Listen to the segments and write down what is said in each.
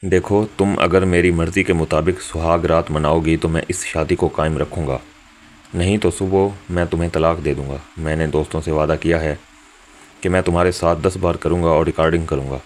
دیکھو، تم اگر میری مرضی کے مطابق سہاگ رات مناؤ گی تو میں اس شادی کو قائم رکھوں گا، نہیں تو صبح میں تمہیں طلاق دے دوں گا۔ میں نے دوستوں سے وعدہ کیا ہے کہ میں تمہارے ساتھ 10 بار کروں گا اور ریکارڈنگ کروں گا۔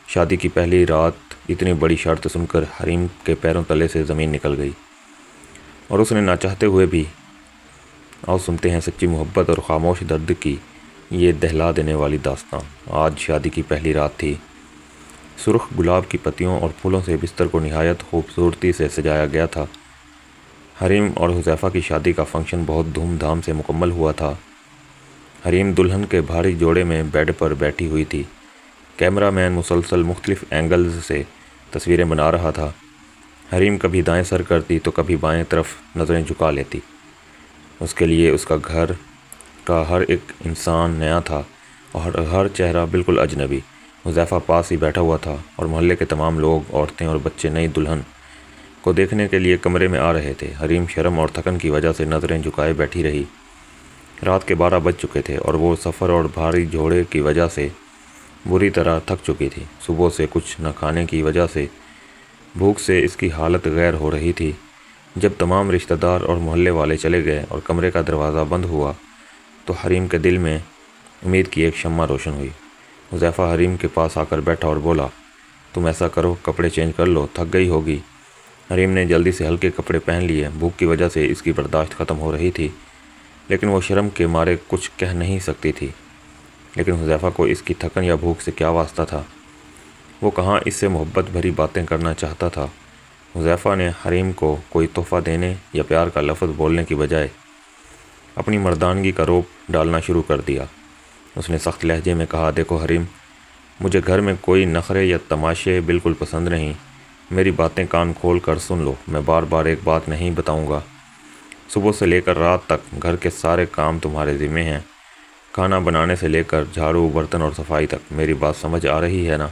شادی کی پہلی رات اتنی بڑی شرط سن کر حریم کے پیروں تلے سے زمین نکل گئی، اور اس نے نہ چاہتے ہوئے بھی۔ آؤ سنتے ہیں سچی محبت اور خاموش درد کی یہ دہلا دینے والی داستان۔ آج شادی کی پہلی رات تھی۔ سرخ گلاب کی پتیوں اور پھولوں سے بستر کو نہایت خوبصورتی سے سجایا گیا تھا۔ حریم اور حذیفہ کی شادی کا فنکشن بہت دھوم دھام سے مکمل ہوا تھا۔ حریم دلہن کے بھاری جوڑے میں بیڈ پر بیٹھی ہوئی تھی۔ کیمرہ مین مسلسل مختلف اینگلز سے تصویریں بنا رہا تھا۔ حریم کبھی دائیں سر کرتی تو کبھی بائیں طرف نظریں جھکا لیتی۔ اس کے لیے اس کا گھر کا ہر ایک انسان نیا تھا اور ہر چہرہ بالکل اجنبی۔ حذیفہ پاس ہی بیٹھا ہوا تھا اور محلے کے تمام لوگ، عورتیں اور بچے نئی دلہن کو دیکھنے کے لیے کمرے میں آ رہے تھے۔ حریم شرم اور تھکن کی وجہ سے نظریں جھکائے بیٹھی رہی۔ رات کے 12 بج چکے تھے اور وہ سفر اور بھاری جوڑے کی وجہ سے بری طرح تھک چکی تھی۔ صبح سے کچھ نہ کھانے کی وجہ سے بھوک سے اس کی حالت غیر ہو رہی تھی۔ جب تمام رشتہ دار اور محلے والے چلے گئے اور کمرے کا دروازہ بند ہوا تو حریم کے دل میں امید کی ایک شمع روشن ہوئی۔ حذیفہ حریم کے پاس آ کر بیٹھا اور بولا، تم ایسا کرو، کپڑے چینج کر لو، تھک گئی ہوگی۔ حریم نے جلدی سے ہلکے کپڑے پہن لیے۔ بھوک کی وجہ سے اس کی برداشت ختم ہو رہی تھی، لیکن وہ شرم کے مارے کچھ کہہ نہیں سکتی تھی۔ لیکن حذیفہ کو اس کی تھکن یا بھوک سے کیا واسطہ تھا؟ وہ کہاں اس سے محبت بھری باتیں کرنا چاہتا تھا؟ حذیفہ نے حریم کو کوئی تحفہ دینے یا پیار کا لفظ بولنے کی بجائے اپنی مردانگی کا روپ ڈالنا شروع کر دیا۔ اس نے سخت لہجے میں کہا، دیکھو حریم، مجھے گھر میں کوئی نخرے یا تماشے بالکل پسند نہیں۔ میری باتیں کان کھول کر سن لو۔ میں بار بار ایک بات نہیں بتاؤں گا۔ صبح سے لے کر رات تک گھر کے سارے کام تمہارے ذمے ہیں، کھانا بنانے سے لے کر جھاڑو، برتن اور صفائی تک۔ میری بات سمجھ آ رہی ہے نا؟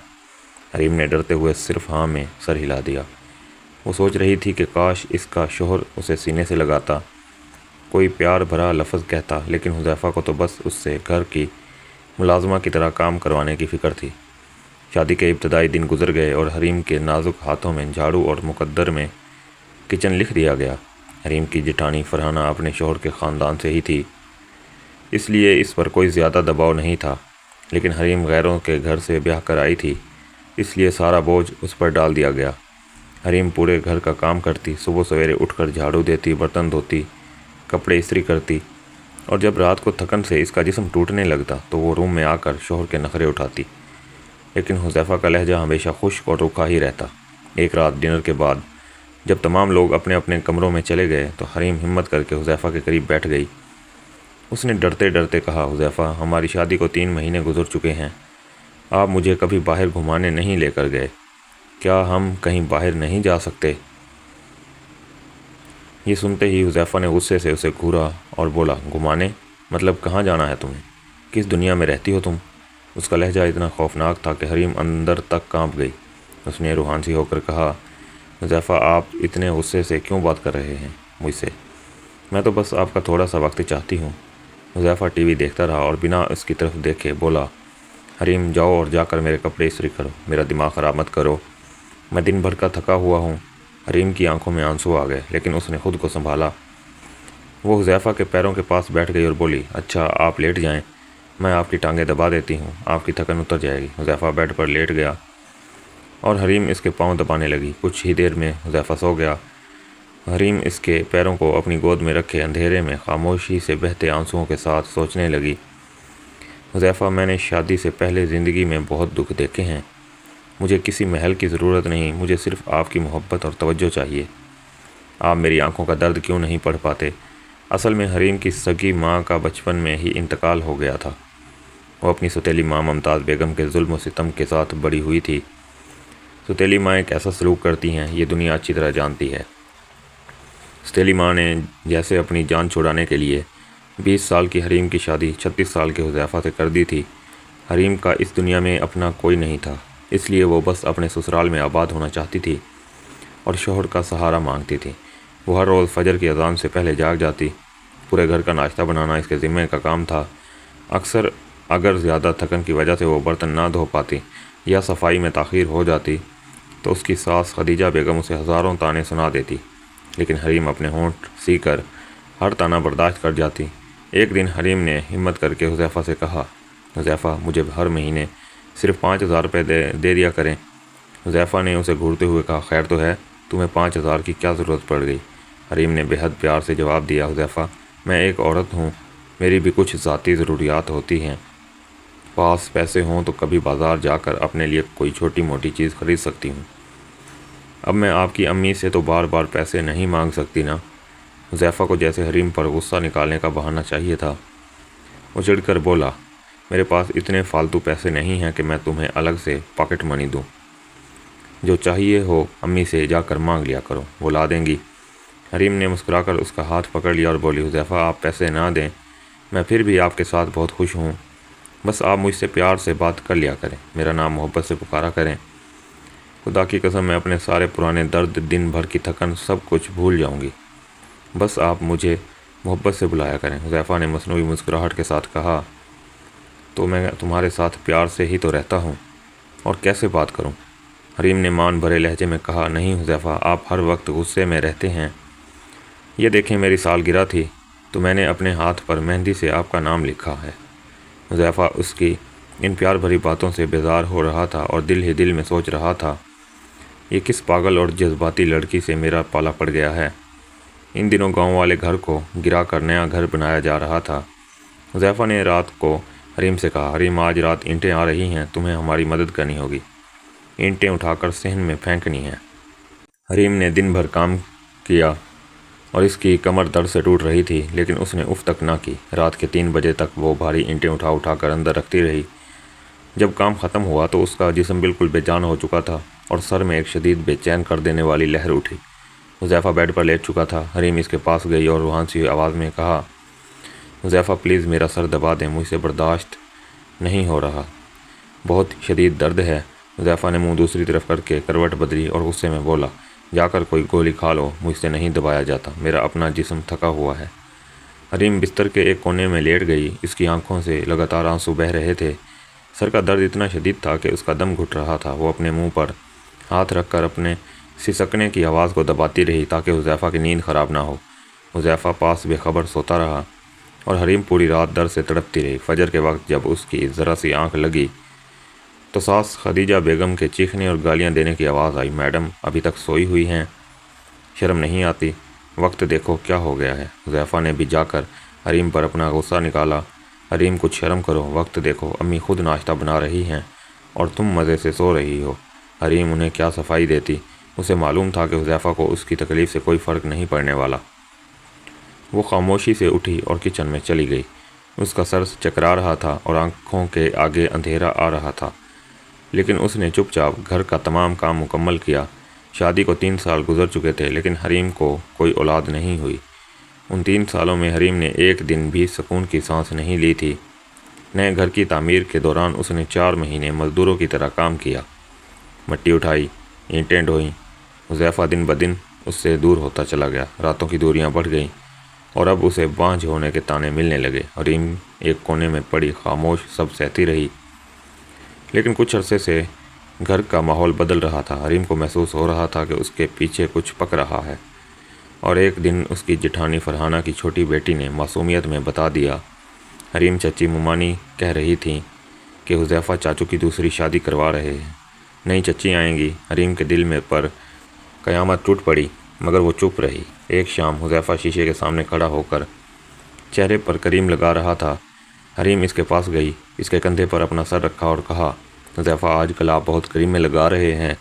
حریم نے ڈرتے ہوئے صرف ہاں میں سر ہلا دیا۔ وہ سوچ رہی تھی کہ کاش اس کا شوہر اسے سینے سے لگاتا، کوئی پیار بھرا لفظ کہتا، لیکن حذیفہ کو تو بس اس سے گھر کی ملازمہ کی طرح کام کروانے کی فکر تھی۔ شادی کے ابتدائی دن گزر گئے اور حریم کے نازک ہاتھوں میں جھاڑو اور مقدر میں کچن لکھ دیا گیا۔ حریم کی جٹھانی فرحانہ اپنے شوہر کے خاندان سے ہی تھی، اس لیے اس پر کوئی زیادہ دباؤ نہیں تھا، لیکن حریم غیروں کے گھر سے بیاہ کر آئی تھی، اس لیے سارا بوجھ اس پر ڈال دیا گیا۔ حریم پورے گھر کا کام کرتی، صبح سویرے اٹھ کر جھاڑو دیتی، برتن دھوتی، کپڑے استری کرتی، اور جب رات کو تھکن سے اس کا جسم ٹوٹنے لگتا تو وہ روم میں آ کر شوہر کے نخرے اٹھاتی۔ لیکن حذیفہ کا لہجہ ہمیشہ خشک اور روکھا ہی رہتا۔ ایک رات ڈنر کے بعد جب تمام لوگ اپنے اپنے کمروں میں چلے گئے تو حریم ہمت کر کے حذیفہ کے قریب بیٹھ گئی۔ اس نے ڈرتے ڈرتے کہا، حذیفہ، ہماری شادی کو 3 مہینے گزر چکے ہیں، آپ مجھے کبھی باہر گھمانے نہیں لے کر گئے، کیا ہم کہیں باہر نہیں جا سکتے؟ یہ سنتے ہی حذیفہ نے غصے سے اسے گھورا اور بولا، گھمانے؟ مطلب کہاں جانا ہے تمہیں؟ کس دنیا میں رہتی ہو تم؟ اس کا لہجہ اتنا خوفناک تھا کہ حریم اندر تک کانپ گئی۔ اس نے روحان سی ہو کر کہا، حذیفہ، آپ اتنے غصے سے کیوں بات کر رہے ہیں مجھ سے؟ میں تو بس آپ کا تھوڑا سا وقت چاہتی ہوں۔ حذیفہ ٹی وی دیکھتا رہا اور بنا اس کی طرف دیکھے بولا، حریم، جاؤ اور جا کر میرے کپڑے استری کرو، میرا دماغ خراب مت کرو، میں دن بھر کا تھکا ہوا ہوں۔ حریم کی آنکھوں میں آنسو آ گئے، لیکن اس نے خود کو سنبھالا۔ وہ حذیفہ کے پیروں کے پاس بیٹھ گئی اور بولی، اچھا آپ لیٹ جائیں، میں آپ کی ٹانگیں دبا دیتی ہوں، آپ کی تھکن اتر جائے گی۔ حذیفہ بیڈ پر لیٹ گیا اور حریم اس کے پاؤں دبانے لگی۔ کچھ ہی دیر میں حذیفہ سو گیا۔ حریم اس کے پیروں کو اپنی گود میں رکھے اندھیرے میں خاموشی سے بہتے آنسوؤں کے ساتھ سوچنے لگی، حذیفہ، میں نے شادی سے پہلے زندگی میں بہت دکھ دیکھے ہیں، مجھے کسی محل کی ضرورت نہیں، مجھے صرف آپ کی محبت اور توجہ چاہیے۔ آپ میری آنکھوں کا درد کیوں نہیں پڑھ پاتے؟ اصل میں حریم کی سگی ماں کا بچپن میں ہی انتقال ہو گیا تھا۔ وہ اپنی سوتیلی ماں ممتاز بیگم کے ظلم و ستم کے ساتھ بڑی ہوئی تھی۔ سوتیلی مائیں کیسا سلوک کرتی ہیں یہ دنیا اچھی طرح جانتی ہے۔ سوتیلی ماں نے جیسے اپنی جان چھڑانے کے لیے 20 سال کی حریم کی شادی 36 سال کے حذیفہ سے کر دی تھی۔ حریم کا اس دنیا میں اپنا کوئی نہیں تھا، اس لیے وہ بس اپنے سسرال میں آباد ہونا چاہتی تھی اور شوہر کا سہارا مانگتی تھی۔ وہ ہر روز فجر کی اذان سے پہلے جاگ جاتی، پورے گھر کا ناشتہ بنانا اس کے ذمے کا کام تھا۔ اکثر اگر زیادہ تھکن کی وجہ سے وہ برتن نہ دھو پاتی یا صفائی میں تاخیر ہو جاتی تو اس کی ساس خدیجہ بیگم اسے ہزاروں طعنے سنا دیتی، لیکن حریم اپنے ہونٹ سی کر ہر طعنہ برداشت کر جاتی۔ ایک دن حریم نے ہمت کر کے حذیفہ سے کہا، حذیفہ مجھے ہر مہینے صرف 5,000 روپے دے دیا کریں۔ حذیفہ نے اسے گھورتے ہوئے کہا، خیر تو ہے، تمہیں 5,000 کی کیا ضرورت پڑ گئی؟ حریم نے بے حد پیار سے جواب دیا، حذیفہ میں ایک عورت ہوں، میری بھی کچھ ذاتی ضروریات ہوتی ہیں، پاس پیسے ہوں تو کبھی بازار جا کر اپنے لیے کوئی چھوٹی موٹی چیز خرید سکتی ہوں۔ اب میں آپ کی امی سے تو بار بار پیسے نہیں مانگ سکتی نا۔ حذیفہ کو جیسے حریم پر غصہ نکالنے کا بہانہ چاہیے تھا۔ وہ چڑھ کر بولا، میرے پاس اتنے فالتو پیسے نہیں ہیں کہ میں تمہیں الگ سے پاکٹ منی دوں، جو چاہیے ہو امی سے جا کر مانگ لیا کرو، وہ لا دیں گی۔ حریم نے مسکرا کر اس کا ہاتھ پکڑ لیا اور بولی، حذیفہ آپ پیسے نہ دیں، میں پھر بھی آپ کے ساتھ بہت خوش ہوں، بس آپ مجھ سے پیار سے بات کر لیا کریں، میرا نام محبت سے پکارا کریں۔ خدا کی قسم میں اپنے سارے پرانے درد، دن بھر کی تھکن، سب کچھ بھول جاؤں گی، بس آپ مجھے محبت سے بلایا کریں۔ حذیفہ نے مصنوعی مسکراہٹ کے ساتھ کہا، تو میں تمہارے ساتھ پیار سے ہی تو رہتا ہوں، اور کیسے بات کروں؟ حریم نے مان بھرے لہجے میں کہا، نہیں حذیفہ، آپ ہر وقت غصے میں رہتے ہیں۔ یہ دیکھیں میری سالگرہ تھی تو میں نے اپنے ہاتھ پر مہندی سے آپ کا نام لکھا ہے۔ حذیفہ اس کی ان پیار بھری باتوں سے بیزار ہو رہا تھا اور دل ہی دل میں سوچ رہا تھا، یہ کس پاگل اور جذباتی لڑکی سے میرا پالا پڑ گیا ہے۔ ان دنوں گاؤں والے گھر کو گرا کر نیا گھر بنایا جا رہا تھا۔ حذیفہ نے رات کو حریم سے کہا، حریم آج رات اینٹیں آ رہی ہیں، تمہیں ہماری مدد کرنی ہوگی، اینٹیں اٹھا کر صحن میں پھینکنی ہیں۔ حریم نے دن بھر کام کیا اور اس کی کمر درد سے ٹوٹ رہی تھی، لیکن اس نے اف تک نہ کی۔ رات کے 3 بجے تک وہ بھاری اینٹیں اٹھا اٹھا کر اندر رکھتی رہی۔ جب کام ختم ہوا تو اس کا جسم بالکل بے جان ہو چکا تھا اور سر میں ایک شدید بے چین کر دینے والی لہر اٹھی۔ حذیفہ بیڈ پر لیٹ چکا تھا۔ حریم اس کے پاس گئی اور روحان سی آواز میں کہا، حذیفہ پلیز میرا سر دبا دیں، مجھ سے برداشت نہیں ہو رہا، بہت شدید درد ہے۔ حذیفہ نے منہ دوسری طرف کر کے کروٹ بدلی اور غصے میں بولا، جا کر کوئی گولی کھا لو، مجھ سے نہیں دبایا جاتا، میرا اپنا جسم تھکا ہوا ہے۔ حریم بستر کے ایک کونے میں لیٹ گئی، اس کی آنکھوں سے لگاتار آنسو بہہ رہے تھے۔ سر کا درد اتنا شدید تھا کہ اس کا دم گھٹ رہا تھا۔ وہ اپنے منہ پر ہاتھ رکھ کر اپنے سسکنے کی آواز کو دباتی رہی تاکہ حذیفہ کی نیند خراب نہ ہو۔ حذیفہ پاس بے خبر سوتا رہا اور حریم پوری رات درد سے تڑپتی رہی۔ فجر کے وقت جب اس کی ذرا سی آنکھ لگی تو ساس خدیجہ بیگم کے چیخنے اور گالیاں دینے کی آواز آئی، میڈم ابھی تک سوئی ہوئی ہیں، شرم نہیں آتی؟ وقت دیکھو کیا ہو گیا ہے۔ حذیفہ نے بھی جا کر حریم پر اپنا غصہ نکالا، حریم کچھ شرم کرو، وقت دیکھو، امی خود ناشتہ بنا رہی ہیں اور تم مزے سے سو رہی ہو۔ حریم انہیں کیا صفائی دیتی، اسے معلوم تھا کہ حذیفہ کو اس کی تکلیف سے کوئی فرق نہیں پڑنے والا۔ وہ خاموشی سے اٹھی اور کچن میں چلی گئی۔ اس کا سر چکرا رہا تھا اور آنکھوں کے آگے اندھیرا آ رہا تھا، لیکن اس نے چپ چاپ گھر کا تمام کام مکمل کیا۔ شادی کو 3 سال گزر چکے تھے، لیکن حریم کو کوئی اولاد نہیں ہوئی۔ ان 3 سالوں میں حریم نے ایک دن بھی سکون کی سانس نہیں لی تھی۔ نئے گھر کی تعمیر کے دوران اس نے 4 مہینے مزدوروں کی طرح کام کیا، مٹی اٹھائی، اینٹیں ڈھوئیں۔ حذیفہ دن بدن اس سے دور ہوتا چلا گیا، راتوں کی دوریاں بڑھ گئیں اور اب اسے بانجھ ہونے کے طعنے ملنے لگے۔ حریم ایک کونے میں پڑی خاموش سب سہتی رہی، لیکن کچھ عرصے سے گھر کا ماحول بدل رہا تھا۔ حریم کو محسوس ہو رہا تھا کہ اس کے پیچھے کچھ پک رہا ہے، اور ایک دن اس کی جٹھانی فرحانہ کی چھوٹی بیٹی نے معصومیت میں بتا دیا، حریم چچی مومانی کہہ رہی تھیں کہ حذیفہ چاچو کی دوسری شادی کروا رہے ہیں، نئی چچی آئیں گی۔ حریم کے دل میں پر قیامت ٹوٹ پڑی، مگر وہ چپ رہی۔ ایک شام حذیفہ شیشے کے سامنے کھڑا ہو کر چہرے پر کریم لگا رہا تھا۔ حریم اس کے پاس گئی، اس کے کندھے پر اپنا سر رکھا اور کہا، حذیفہ آج کل آپ بہت کریم میں لگا رہے ہیں،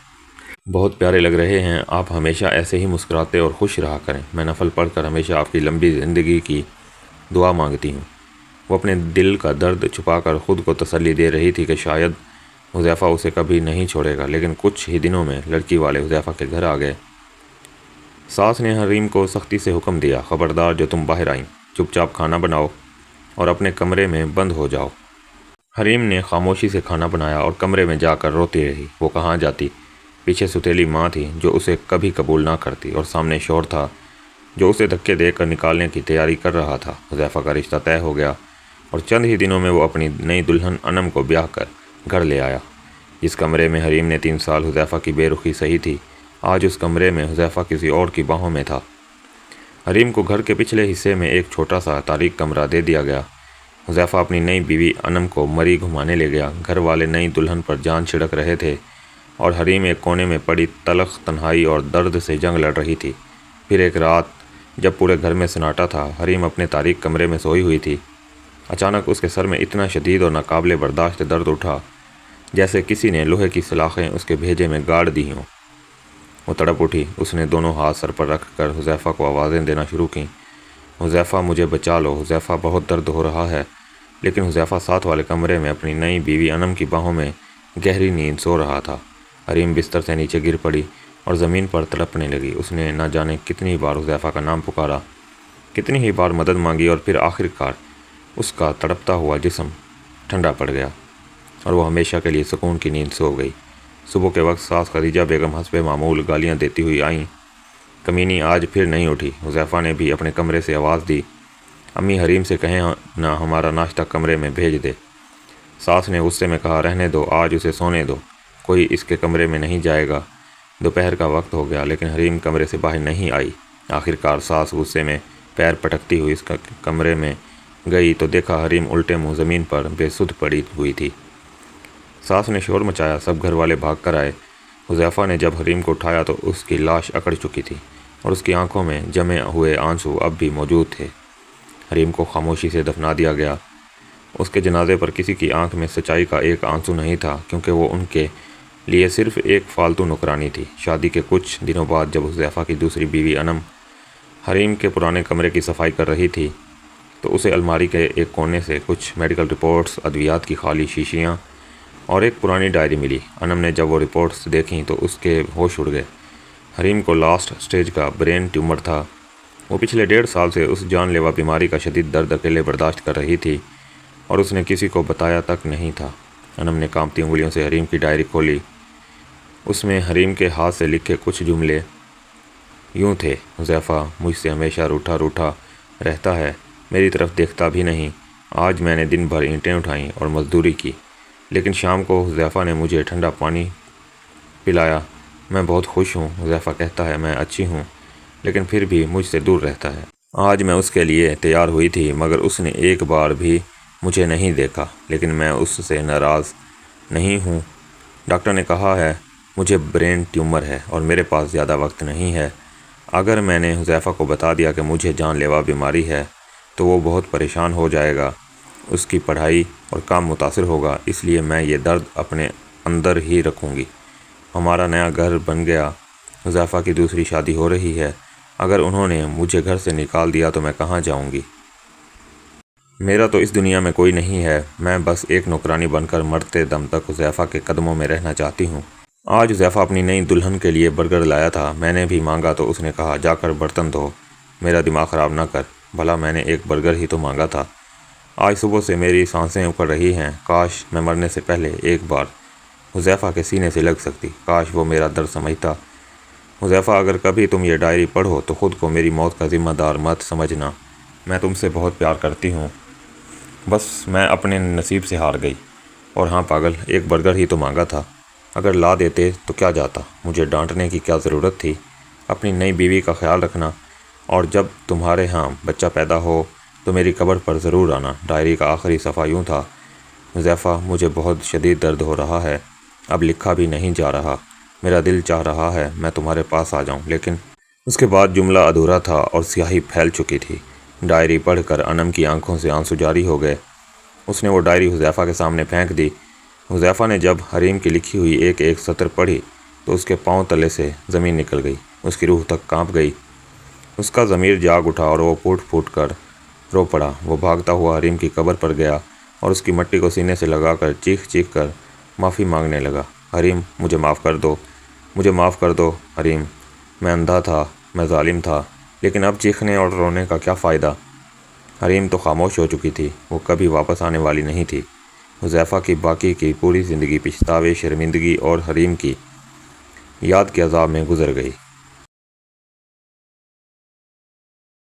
بہت پیارے لگ رہے ہیں، آپ ہمیشہ ایسے ہی مسکراتے اور خوش رہا کریں، میں نفل پڑھ کر ہمیشہ آپ کی لمبی زندگی کی دعا مانگتی ہوں۔ وہ اپنے دل کا درد چھپا کر خود کو تسلی دے رہی تھی کہ شاید حذیفہ اسے کبھی نہیں چھوڑے گا، لیکن کچھ ہی دنوں میں لڑکی والے حذیفہ کے گھر آ گئے۔ ساس نے حریم کو سختی سے حکم دیا، خبردار جو تم باہر آئیں، چپ چاپ کھانا بناؤ اور اپنے کمرے میں بند ہو جاؤ۔ حریم نے خاموشی سے کھانا بنایا اور کمرے میں جا کر روتی رہی۔ وہ کہاں جاتی؟ پیچھے ستیلی ماں تھی جو اسے کبھی قبول نہ کرتی، اور سامنے شوہر تھا جو اسے دھکے دے کر نکالنے کی تیاری کر رہا تھا۔ حذیفہ کا رشتہ طے ہو گیا اور چند ہی دنوں میں وہ اپنی نئی دلہن انم کو بیاہ کر گھر لے آیا۔ جس کمرے میں حریم نے 3 سال حذیفہ کی بے رخی سہی تھی، آج اس کمرے میں حذیفہ کسی اور کی باہوں میں تھا۔ حریم کو گھر کے پچھلے حصے میں ایک چھوٹا سا تاریک کمرہ دے دیا گیا۔ حذیفہ اپنی نئی بیوی انم کو مری گھمانے لے گیا۔ گھر والے نئی دلہن پر جان چھڑک رہے تھے اور حریم ایک کونے میں پڑی تلخ تنہائی اور درد سے جنگ لڑ رہی تھی۔ پھر ایک رات جب پورے گھر میں سناٹا تھا، حریم اپنے تاریک کمرے میں سوئی ہوئی تھی۔ اچانک اس کے سر میں اتنا شدید اور ناقابل برداشت درد اٹھا جیسے کسی نے لوہے کی سلاخیں اس کے بھیجے میں گاڑ دی ہوں۔ وہ تڑپ اٹھی۔ اس نے دونوں ہاتھ سر پر رکھ کر حذیفہ کو آوازیں دینا شروع کیں، حذیفہ مجھے بچا لو، حذیفہ بہت درد ہو رہا ہے۔ لیکن حذیفہ ساتھ والے کمرے میں اپنی نئی بیوی انم کی باہوں میں گہری نیند سو رہا تھا۔ حریم بستر سے نیچے گر پڑی اور زمین پر تڑپنے لگی۔ اس نے نہ جانے کتنی بار حذیفہ کا نام پکارا، کتنی ہی بار مدد مانگی، اور پھر آخر کار اس کا تڑپتا ہوا جسم ٹھنڈا پڑ گیا اور وہ ہمیشہ کے لیے سکون کی نیند سو گئی۔ صبح کے وقت ساس خدیجہ بیگم حسب معمول گالیاں دیتی ہوئی آئیں۔ کمینی آج پھر نہیں اٹھی۔ حذیفہ نے بھی اپنے کمرے سے آواز دی، امی حریم سے کہیں نہ ہمارا ناشتہ کمرے میں بھیج دے۔ ساس نے غصے میں کہا، رہنے دو، آج اسے سونے دو، کوئی اس کے کمرے میں نہیں جائے گا۔ دوپہر کا وقت ہو گیا لیکن حریم کمرے سے باہر نہیں آئی۔ آخر کار ساس غصے میں پیر پٹکتی ہوئی اس کمرے میں گئی تو دیکھا حریم الٹے منہ زمین پر بے سدھ پڑی ہوئی تھی۔ ساس نے شور مچایا، سب گھر والے بھاگ کر آئے۔ حذیفہ نے جب حریم کو اٹھایا تو اس کی لاش اکڑ چکی تھی اور اس کی آنکھوں میں جمے ہوئے آنسو اب بھی موجود تھے۔ حریم کو خاموشی سے دفنا دیا گیا۔ اس کے جنازے پر کسی کی آنکھ میں سچائی کا ایک آنسو نہیں تھا، کیونکہ وہ ان کے لیے صرف ایک فالتو نوکرانی تھی۔ شادی کے کچھ دنوں بعد جب حذیفہ کی دوسری بیوی انم حریم کے پرانے کمرے کی صفائی کر رہی تھی تو اسے الماری کے ایک کونے سے کچھ میڈیکل رپورٹس، ادویات کی خالی شیشیاں اور ایک پرانی ڈائری ملی۔ انم نے جب وہ رپورٹس دیکھیں تو اس کے ہوش اڑ گئے۔ حریم کو لاسٹ سٹیج کا برین ٹیومر تھا۔ وہ پچھلے 1.5 سال سے اس جان لیوا بیماری کا شدید درد اکیلے برداشت کر رہی تھی اور اس نے کسی کو بتایا تک نہیں تھا۔ انم نے کانپتی انگلیوں سے حریم کی ڈائری کھولی۔ اس میں حریم کے ہاتھ سے لکھے کچھ جملے یوں تھے، حذیفہ مجھ سے ہمیشہ روٹھا روٹھا رہتا ہے، میری طرف دیکھتا بھی نہیں۔ آج میں نے دن بھر اینٹیں اٹھائیں اور مزدوری کی، لیکن شام کو حذیفہ نے مجھے ٹھنڈا پانی پلایا۔ میں بہت خوش ہوں۔ حذیفہ کہتا ہے میں اچھی ہوں، لیکن پھر بھی مجھ سے دور رہتا ہے۔ آج میں اس کے لیے تیار ہوئی تھی مگر اس نے ایک بار بھی مجھے نہیں دیکھا، لیکن میں اس سے ناراض نہیں ہوں۔ ڈاکٹر نے کہا ہے مجھے برین ٹیومر ہے اور میرے پاس زیادہ وقت نہیں ہے۔ اگر میں نے حذیفہ کو بتا دیا کہ مجھے جان لیوا بیماری ہے تو وہ بہت پریشان ہو جائے گا، اس کی پڑھائی اور کام متاثر ہوگا، اس لیے میں یہ درد اپنے اندر ہی رکھوں گی۔ ہمارا نیا گھر بن گیا، حذیفہ کی دوسری شادی ہو رہی ہے۔ اگر انہوں نے مجھے گھر سے نکال دیا تو میں کہاں جاؤں گی؟ میرا تو اس دنیا میں کوئی نہیں ہے، میں بس ایک نوکرانی بن کر مرتے دم تک حذیفہ کے قدموں میں رہنا چاہتی ہوں۔ آج حذیفہ اپنی نئی دلہن کے لیے برگر لایا تھا۔ میں نے بھی مانگا تو اس نے کہا جا کر برتن دھو، میرا دماغ خراب نہ کر۔ بھلا میں نے ایک برگر ہی تو مانگا تھا۔ آج صبح سے میری سانسیں اکڑ رہی ہیں، کاش میں مرنے سے پہلے ایک بار حذیفہ کے سینے سے لگ سکتی، کاش وہ میرا درد سمجھتا۔ حذیفہ اگر کبھی تم یہ ڈائری پڑھو تو خود کو میری موت کا ذمہ دار مت سمجھنا، میں تم سے بہت پیار کرتی ہوں، بس میں اپنے نصیب سے ہار گئی۔ اور ہاں پاگل، ایک برگر ہی تو مانگا تھا، اگر لا دیتے تو کیا جاتا، مجھے ڈانٹنے کی کیا ضرورت تھی۔ اپنی نئی بیوی کا خیال رکھنا، اور جب تمہارے ہاں بچہ پیدا ہو تو میری قبر پر ضرور آنا۔ ڈائری کا آخری صفحہ یوں تھا، حذیفہ مجھے بہت شدید درد ہو رہا ہے، اب لکھا بھی نہیں جا رہا، میرا دل چاہ رہا ہے میں تمہارے پاس آ جاؤں، لیکن اس کے بعد جملہ ادھورا تھا اور سیاہی پھیل چکی تھی۔ ڈائری پڑھ کر انم کی آنکھوں سے آنسو جاری ہو گئے۔ اس نے وہ ڈائری حذیفہ کے سامنے پھینک دی۔ حذیفہ نے جب حریم کی لکھی ہوئی ایک ایک سطر پڑھی تو اس کے پاؤں تلے سے زمین نکل گئی، اس کی روح تک کانپ گئی، اس کا ضمیر جاگ اٹھا اور وہ پھوٹ پھوٹ کر رو پڑا۔ وہ بھاگتا ہوا حریم کی قبر پر گیا اور اس کی مٹی کو سینے سے لگا کر چیخ چیخ کر معافی مانگنے لگا، حریم مجھے معاف کر دو، مجھے معاف کر دو حریم، میں اندھا تھا، میں ظالم تھا، لیکن اب چیخنے اور رونے کا کیا فائدہ؟ حریم تو خاموش ہو چکی تھی، وہ کبھی واپس آنے والی نہیں تھی۔ حذیفہ کی باقی کی پوری زندگی پچھتاوے، شرمندگی اور حریم کی یاد کے عذاب میں گزر گئی۔